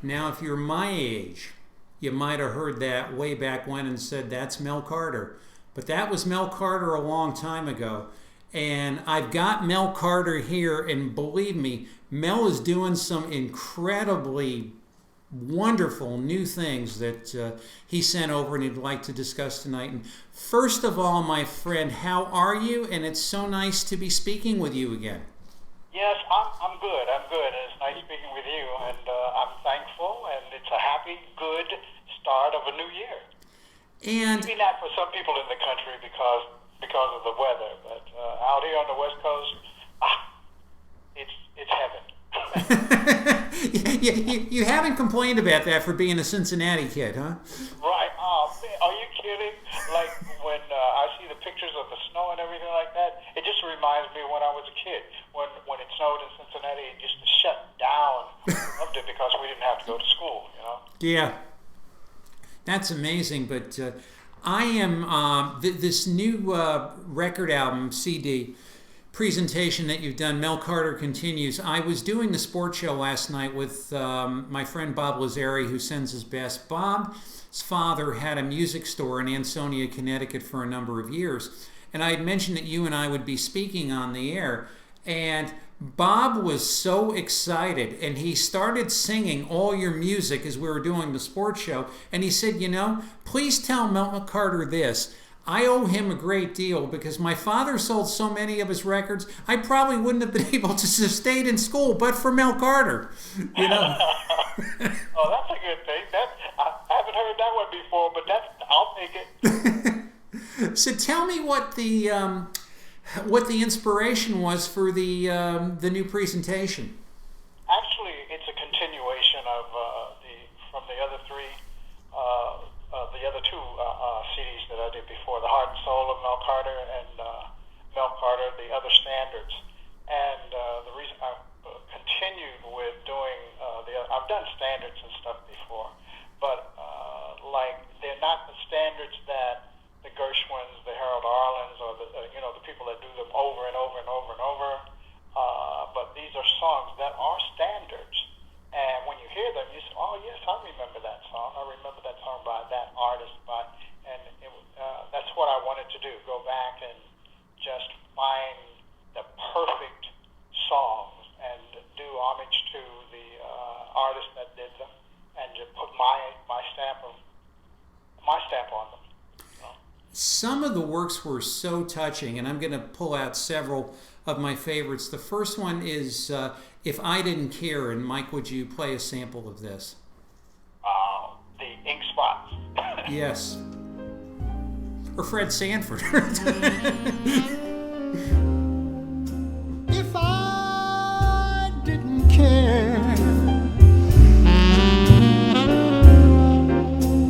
Now, if you're my age, you might have heard that way back when and said, that's Mel Carter. But that was Mel Carter a long time ago. And I've got Mel Carter here, and believe me, Mel is doing some incredibly wonderful new things that he sent over and he'd like to discuss tonight. And first of all, my friend, how are you? And it's so nice to be speaking with you again. Yes, I'm good. I'm good. And it's nice speaking with you. And I'm thankful. And it's a happy, good start of a new year. And maybe not for some people in the country because of the weather, but out here on the West Coast, it's heaven. you haven't complained about that for being a Cincinnati kid, huh? Right. Oh, man, are you kidding? Like when I see the pictures of the snow and everything like that, it just reminds me when I was a kid. When it snowed in Cincinnati, it just shut down. Loved it because we didn't have to go to school, you know? Yeah. That's amazing, but I am this new record album CD presentation that you've done, Mel Carter Continues. I was doing the sports show last night with my friend Bob Lazari, who sends his best. Bob's father had a music store in Ansonia, Connecticut for a number of years, and I had mentioned that you and I would be speaking on the air, and Bob was so excited, and he started singing all your music as we were doing the sports show, and he said, please tell Mel Carter this. I owe him a great deal because my father sold so many of his records, I probably wouldn't have been able to have stayed in school but for Mel Carter. Oh, that's a good thing. I haven't heard that one before, but I'll take it. So tell me what the inspiration was for the new presentation. Actually, it's a continuation of from the other three, the other two CDs that I did before, The Heart and Soul of Mel Carter and Mel Carter, The Other Standards. And the reason I continued with doing I've done standards and stuff before, but they're not the standards that the Gershwins, the Harold Arlens, or the people that do them over and over and over and over. But these are songs that are standards, and when you hear them, you say, "Oh yes, I remember that song. I remember that song by that artist." That's what I wanted to do: go back and just find the perfect songs and do homage to the artist that did them, and just put my stamp on them. Some of the works were so touching, and I'm going to pull out several of my favorites. The first one is If I Didn't Care, and Mike, would you play a sample of this? The Ink Spots. Yes. Or Fred Sanford. If I didn't care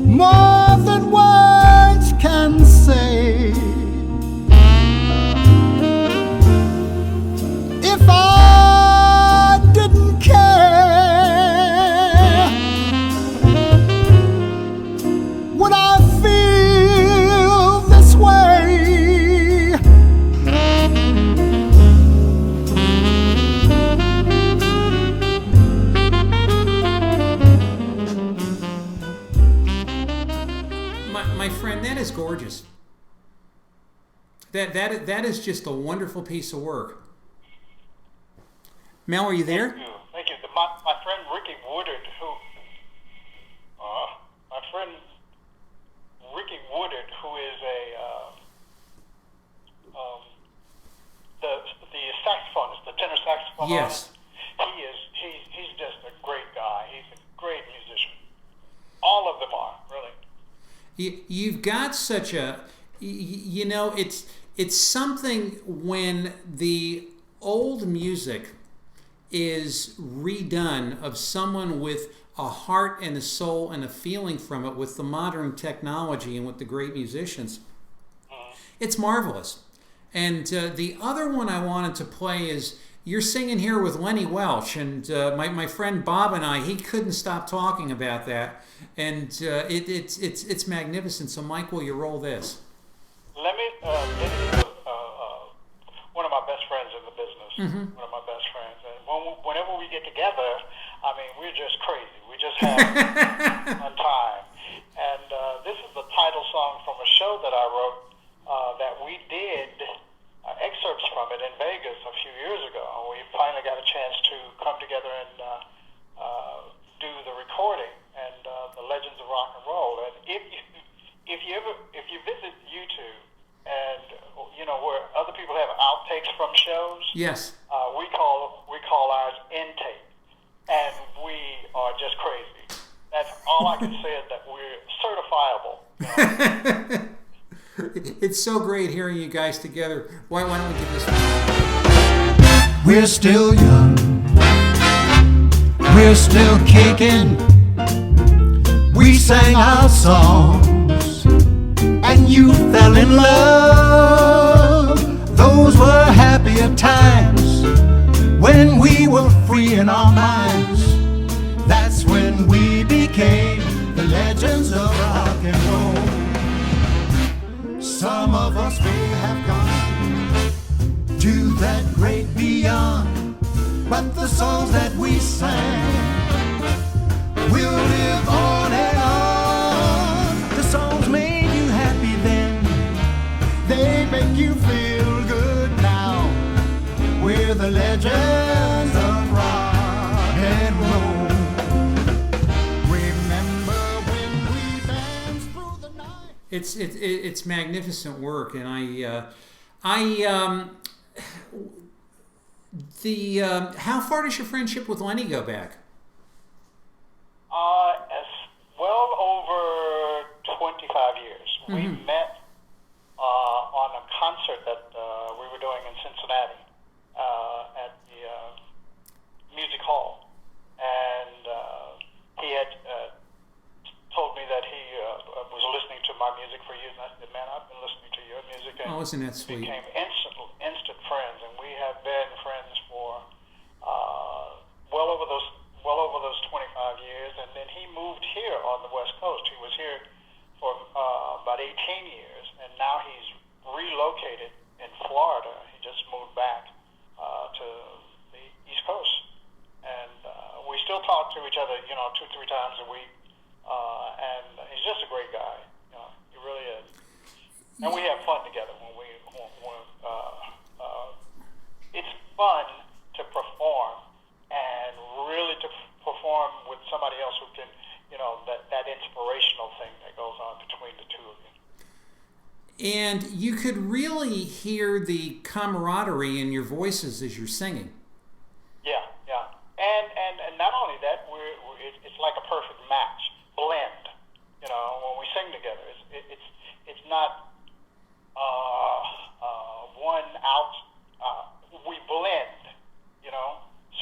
more than words can say, if I didn't care, would I feel this way? My friend, that is gorgeous. That is just a wonderful piece of work. Mel, are you there? Thank you. My friend Ricky Woodard, who is the saxophonist, the tenor saxophonist. Yes. He's just a great guy. He's a great musician. All of them are, really. You've got such a, it's something when the old music is redone of someone with a heart and a soul and a feeling from it with the modern technology and with the great musicians. It's marvelous. And the other one I wanted to play is you're singing here with Lenny Welsh, and my friend Bob and I, he couldn't stop talking about that, and it's magnificent. So Mike, will you roll this? Lenny is one of my best friends in the business. Mm-hmm. One of my best friends, and whenever we get together, I mean, we're just crazy. We just have fun time. And this is the title song from a show that I wrote that we did excerpts from it in Vegas a few years ago. We finally got a chance to come together and do the recording and the Legends of Rock and Roll. And if you visit YouTube and where other people have outtakes from shows, Yes. we call ours intake, and we are just crazy. That's all I can say is that we're certifiable. It's so great hearing you guys together. Why don't we do this one? We're still young, we're still kicking. We sang our songs, and you fell in love. Those were happier times when we were free in our minds. That's when we became the legends of rock and roll. Some of us may have gone to that great beyond, but the songs that we sang will live on and on. The songs made you happy then, they make you feel good now. We're the legends of rock and roll. Remember when we danced through the night? It's magnificent work, and how far does your friendship with Lenny go back? As well over 25 years. We met on a concert that we were doing in Cincinnati at the Music Hall, and he had told me that he was listening to my music for years, and I said, "Man, I've been listening to your music." And Oh, isn't that sweet? became instant friends, and we have been friends for well over those 25 years. And then he moved here on the West Coast. He was here for about 18 years, and now he's relocated in Florida. He just moved back to the East Coast, and we still talk to each other, 2-3 times a week. And he's just a great guy. He really is. And we have fun together when it's fun to perform, and really to perform with somebody else who can, that inspirational thing that goes on between the two of you. And you could really hear the camaraderie in your voices as you're singing. Yeah. And not only that, it's like a perfect match, blend. When we sing together, it's not one out. We blend,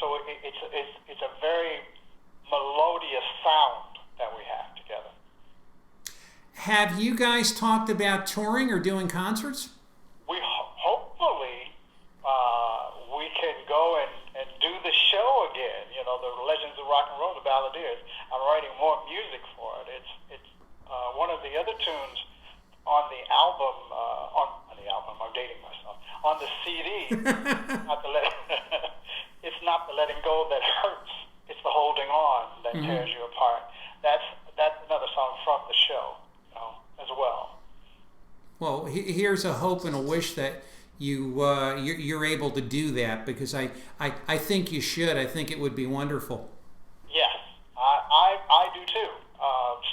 So it's a very melodious sound that we have together. Have you guys talked about touring or doing concerts? We hopefully we can go and do the show again. The Legends of Rock and Roll, the Balladeers. I'm writing more music for it. It's one of the other tunes on the album. On the album, I'm dating myself. On the CD, it's not the letting go that hurts. It's the holding on that tears you apart. That's another song from the show, as well. Well, here's a hope and a wish that you're able to do that, because I think you should. I think it would be wonderful. Yes, I do too.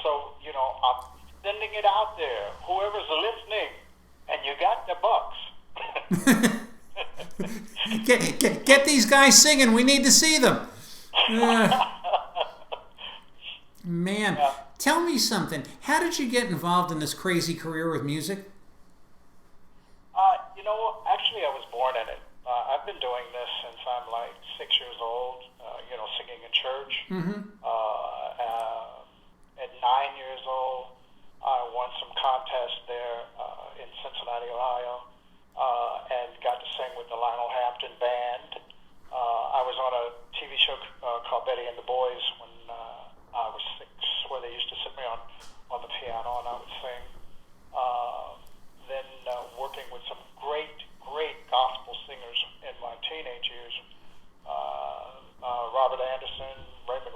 So I'm sending it out there. Whoever's listening, and you got the bucks. Get these guys singing. We need to see them. Man, tell me something. How did you get involved in this crazy career with music? Actually, I was born in it. I've been doing this since I'm like 6 years old, singing in church. At 9 years old, I won some contest there in Cincinnati, Ohio, and got to sing with the Lionel Hampton Band. I was on a TV show called Betty and the Boys when I was 6, where they used to sit me on the piano and I would sing. Then working with some great gospel singers in my teenage years, Robert Anderson, Raymond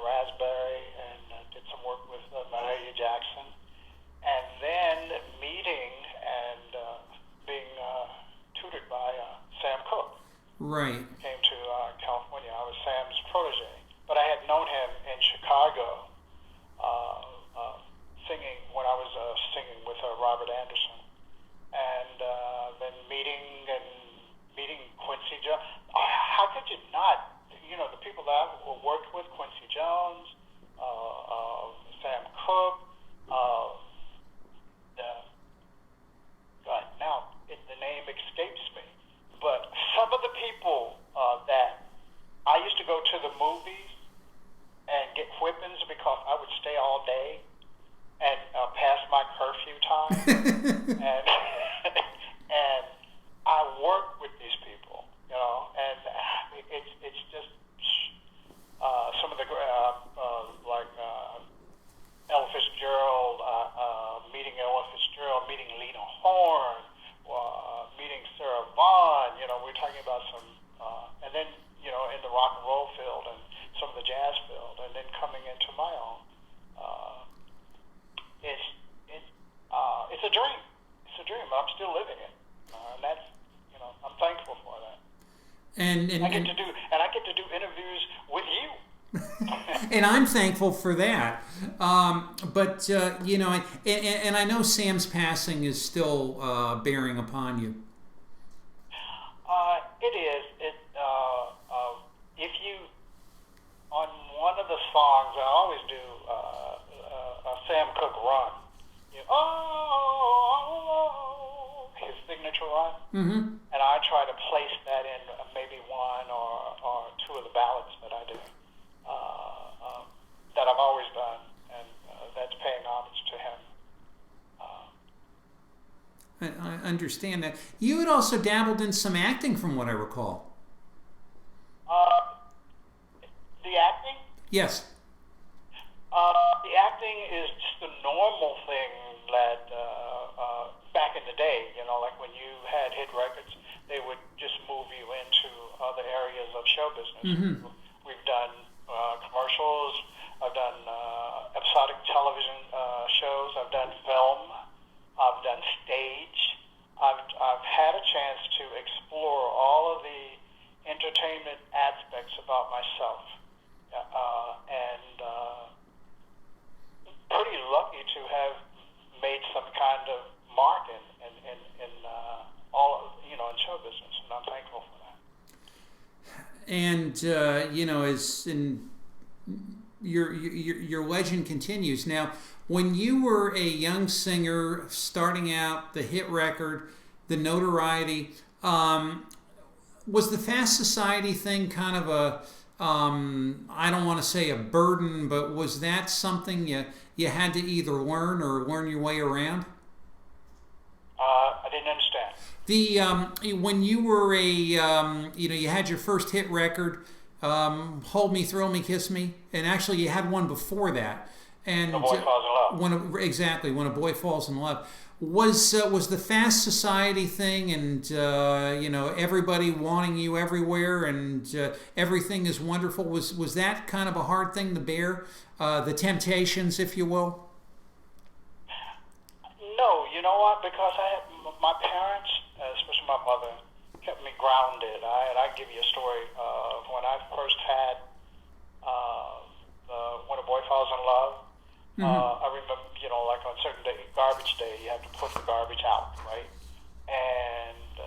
then coming into my own. It's a dream. It's a dream. I'm still living it, and that's, I'm thankful for that. And I get to do interviews with you. and I'm thankful for that. But and I know Sam's passing is still bearing upon you. It is. If you, on one of the songs, I always do a Sam Cooke run. His signature run. Mm-hmm. And I try to place that in maybe one or two of the ballads that I do, that I've always done, and that's paying homage to him. I understand that. You had also dabbled in some acting, from what I recall. The acting? Yes. The acting is just a normal thing that back in the day, like when you had hit records, they would just move you into other areas of show business. Mm-hmm. We've done commercials. I've done episodic television shows. I've done film. I've done stage. I've had a chance to explore all of the entertainment aspects about myself, and pretty lucky to have made some kind of mark in all in show business, and I'm thankful for that. And as in your legend continues. Now, when you were a young singer starting out, the hit record, the notoriety, was the Fast Society thing kind of a I don't want to say a burden, but was that something you had to either learn or learn your way around? I didn't understand. When you were you had your first hit record, Hold Me, Thrill Me, Kiss Me, and actually you had one before that. And When a Boy Falls in Love. When a Boy Falls in Love. Was the Fast Society thing, and everybody wanting you everywhere, and everything is wonderful. Was that kind of a hard thing to bear? The temptations, if you will. No, you know what? Because my parents, especially my mother, kept me grounded. I give you a story of when I first had When a Boy Falls in Love. Mm-hmm. I remember, like on certain day, garbage day, you have to put the garbage out, right? And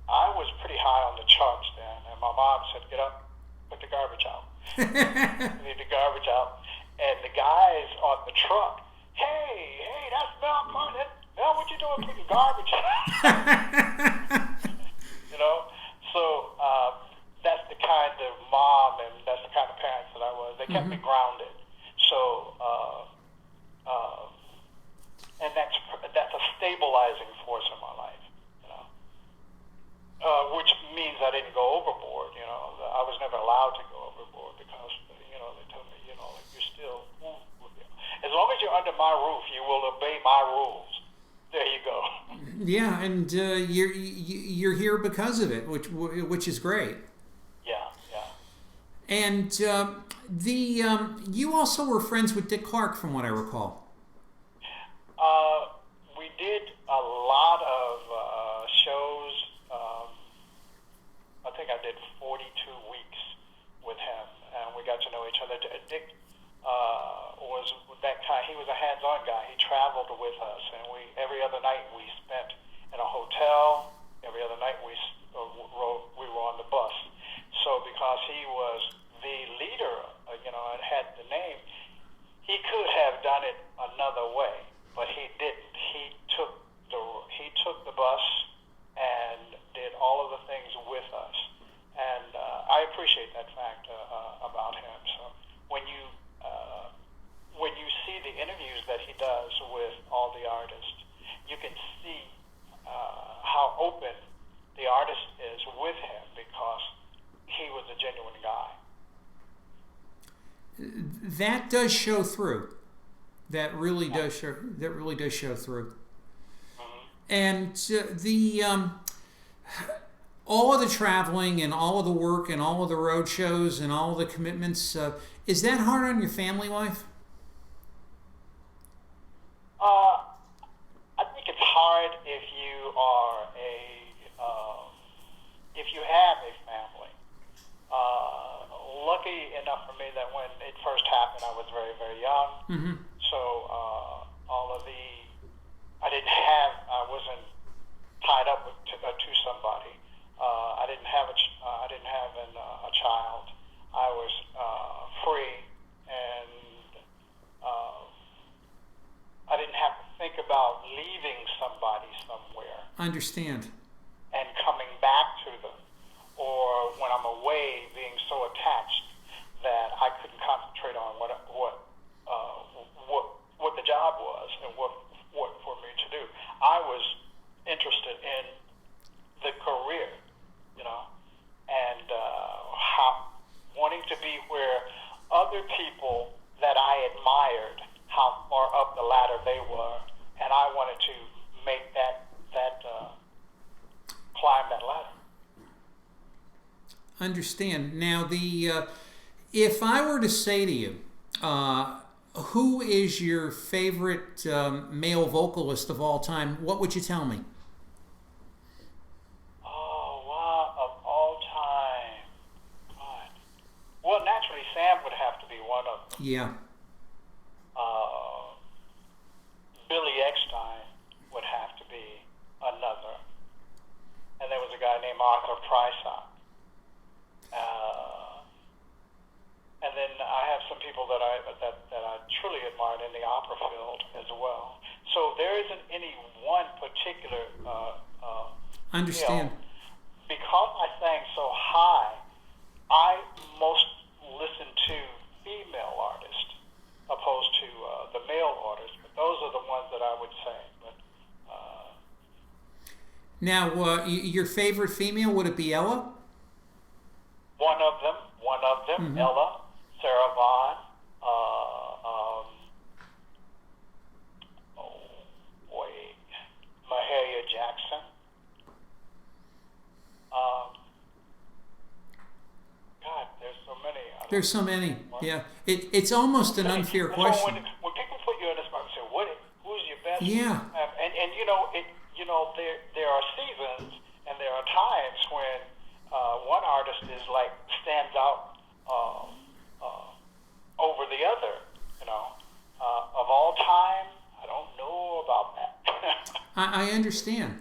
I was pretty high on the charts then, and my mom said, "Get up, put the garbage out." Leave the garbage out, and the guys on the truck, hey, that's Mel Carter. Mel, what you doing putting garbage out? So that's the kind of mom and that's the kind of parents that I was. They kept me grounded. So, and that's a stabilizing force in my life, which means I didn't go overboard. I was never allowed to go overboard because they told me, like you're still, as long as you're under my roof, you will obey my rules. There you go. Yeah, and you're here because of it, which is great. Yeah. And you also were friends with Dick Clark, from what I recall. We did a lot of shows. I think I did 42 weeks with him, and we got to know each other. Dick was that kind. He was a hands-on guy. He traveled with us, and every other night we spent in a hotel. Every other night we were on the bus. So because he was the leader, and had the name, he could have done it another way, but he didn't. He took the bus and did all of the things with us, and I appreciate that fact about him. So when you see the interviews that he does with all the artists, you can see how open the artist is with him because he was a genuine guy. That does show through. That really does show. That really does show through. And all of the traveling and all of the work and all of the road shows and all of the commitments, Is that hard on your family life? I think it's hard if you are if you have a family. Lucky enough for me that when it first happened, I was very, very young. Mm-hmm. So I wasn't tied up to somebody. I didn't have a child. I was free, and I didn't have to think about leaving somebody somewhere Understand. and coming back to them, or when I'm away, being so attached that I couldn't concentrate on what the job was and what for me to do. I was interested in the career, and wanting to be where other people that I admired, how far up the ladder they were, and I wanted to make that climb that ladder. Understand. Now, if I were to say to you, who is your favorite male vocalist of all time, what would you tell me? Oh, wow, of all time. God. Well, naturally, Sam would have to be one of them. Yeah. Billy Eckstein would have to be another. And there was a guy named Arthur Prysock. And then I have some people that I truly admired in the opera field as well. So there isn't any one particular. Understand. Because I sang so high, I most listen to female artists opposed to the male artists. But those are the ones that I would say. But Now, your favorite female, would it be Ella? one of them, Mm-hmm. Ella, Sarah Vaughan, Mahalia Jackson. God, there's so many. There's so many. Yeah. It's almost an unfair question. When people put you in this spot and say, who's your best? Yeah. There are seasons and there are times when one artist stands out over the other. Of all time, I don't know about that. I understand.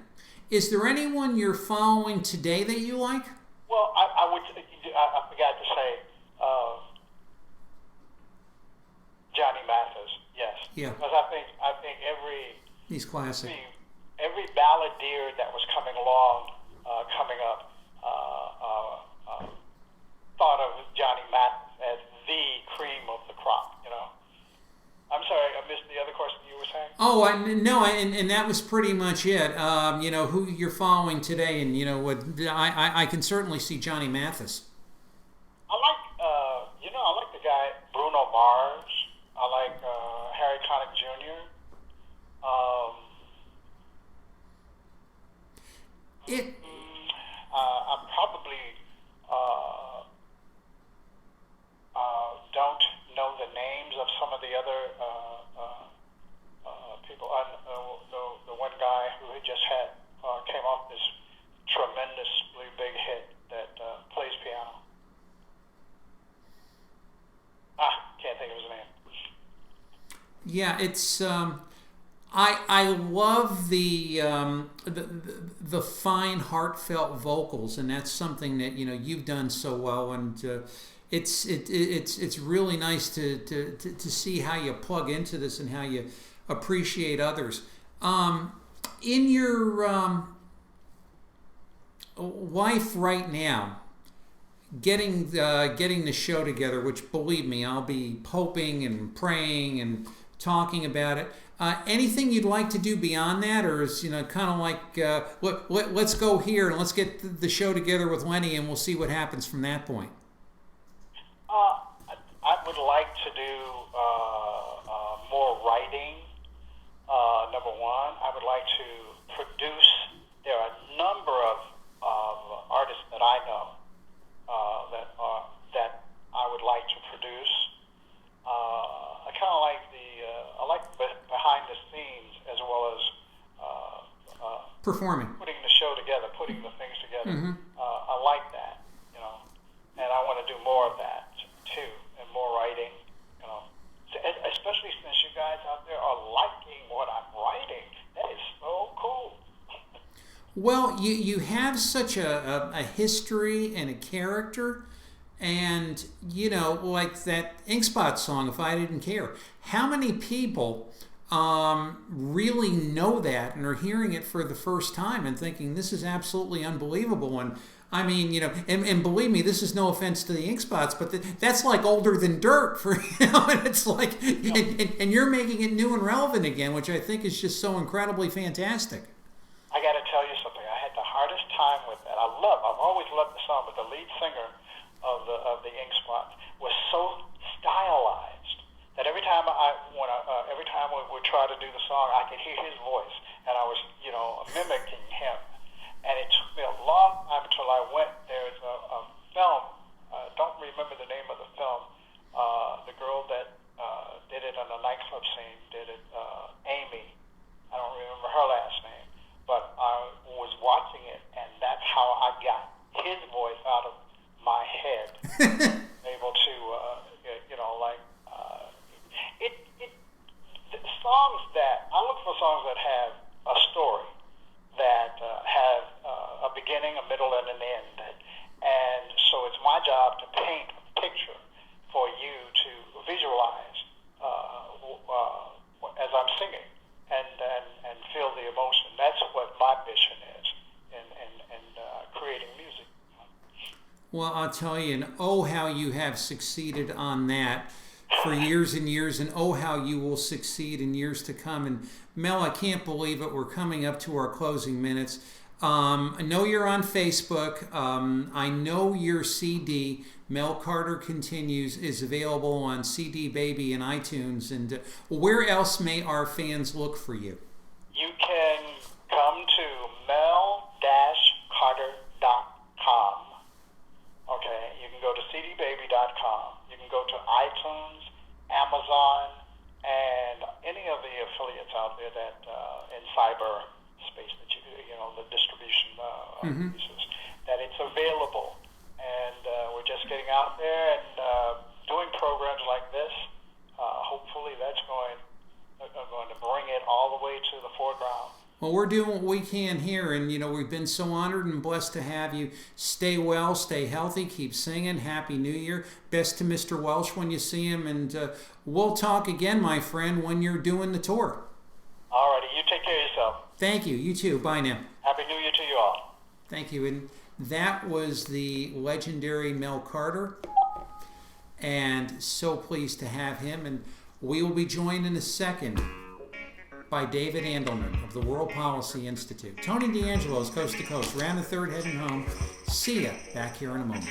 Is there anyone you're following today that you like? Well, I forgot to say Johnny Mathis. Yes. Yeah. Because I think He's classic. every balladeer that was coming up, thought of Johnny Mathis as the cream of the crop. I'm sorry, I missed the other question you were saying. Oh, and that was pretty much it. Who you're following today, and I can certainly see Johnny Mathis. I like the guy Bruno Mars. I like Harry Connick Jr. I probably don't know the names of some of the other people. The one guy who had just came off this tremendously big hit that plays piano. Can't think of his name. Yeah, it's. I love the fine, heartfelt vocals, and that's something that you've done so well, and it's really nice to see how you plug into this and how you appreciate others. In your life right now, getting the show together, which believe me, I'll be hoping and praying and talking about it. Anything you'd like to do beyond that, or is kind of like let's go here and let's get the show together with Lenny and we'll see what happens from that point? I would like to do more writing. Number one, I would like to produce. There are a number of artists that I know that I would like to produce. performing. putting the show together, putting the things together. I like that, and I want to do more of that too, and more writing, especially since you guys out there are liking what I'm writing. That is so cool. Well, you have such a history and a character, and like that Ink Spot song, If I Didn't Care. How many people really know that and are hearing it for the first time and thinking this is absolutely unbelievable? And I mean, and believe me, this is no offense to the Ink Spots, but that's like older than dirt for and it's like, and you're making it new and relevant again, which I think is just so incredibly fantastic. I got to tell you something. I had the hardest time with that. I've always loved the song, but the lead singer of the Ink Spots was so stylized that every time we would try to do the song, I could hear his voice, and I was mimicking him. And it took me a long time until I went. There's a film. I don't remember the name of the film. The girl that did it on the nightclub scene did it. Amy. I don't remember her last name. But I was watching it, and that's how I got his voice out of my head. Able to, songs that I look for songs that have a story, that have a beginning, a middle, and an end. And so it's my job to paint a picture for you to visualize as I'm singing. And feel the emotion. That's what my mission is in creating music. Well, I'll tell you, and oh, how you have succeeded on that for years and years, and oh, how you will succeed in years to come. And Mel, I can't believe it. We're coming up to our closing minutes. I know you're on Facebook. I know your CD, Mel Carter Continues, is available on CD Baby and iTunes. And where else may our fans look for you? You can come to mel-carter.com. Okay, you can go to cdbaby.com. You can go to iTunes, Amazon, and any of the affiliates out there that in cyberspace that the distribution pieces, that it's available. And we're just getting out there and doing programs like this. Hopefully that's going to bring it all the way to the foreground. Well, we're doing what we can here, and we've been so honored and blessed to have you. Stay well, stay healthy, keep singing. Happy New Year. Best to Mr. Welsh when you see him, and we'll talk again, my friend, when you're doing the tour. All righty, you take care of yourself. Thank you. You too. Bye now. Happy New Year to you all. Thank you. And that was the legendary Mel Carter, and so pleased to have him. And we will be joined in a second by David Andelman of the World Policy Institute. Tony D'Angelo's Coast to Coast, round the third, heading home. See ya back here in a moment.